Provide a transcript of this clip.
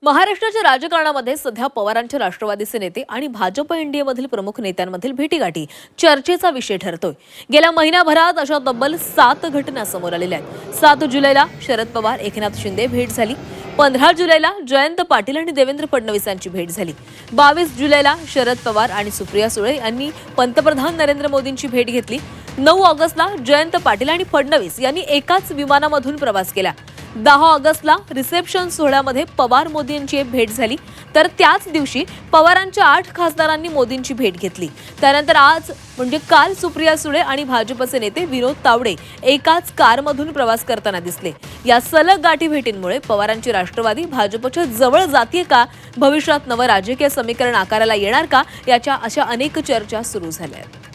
महाराष्ट्राच्या राजकारणामध्ये सध्या पवारांच्या राष्ट्रवादीचे नेते आणि भाजप एनडीएमधील प्रमुख नेत्यांमधील भेटीगाठी चर्चेचा विषय ठरतोय। गेल्या महिन्याभरात अशा तब्बल 7 घटना समोर आलेल्या आहेत। 7 जुलैला शरद पवार एकनाथ शिंदे भेट झाली। 15 जुलैला जयंत पाटील आणि देवेंद्र फडणवीस यांची भेट झाली। 22 जुलैला शरद पवार आणि सुप्रिया सुळे यांनी पंतप्रधान नरेंद्र मोदींची भेट घेतली। 9 ऑगस्टला जयंत पाटील आणि फडणवीस यांनी एकाच विमानामधून प्रवास केला। 10 ऑगस्टला रिसेप्शन सोहळ्यामध्ये पवार मोदींची भेट झाली, तर त्याच दिवशी पवारांच्या 8 खासदारांनी मोदींची भेट घेतली। त्यानंतर आज म्हणजे काल सुप्रिया सुळे आणि भाजपचे नेते विनोद तावडे एकाच कारमधून प्रवास करताना दिसले। या सलग गाठी भेटींमुळे पवारांची राष्ट्रवादी भाजपच्या जवळ जातीये का, भविष्यात नवं राजकीय समीकरण आकाराला येणार का, याच्या अशा अनेक चर्चा सुरू झाल्या आहेत।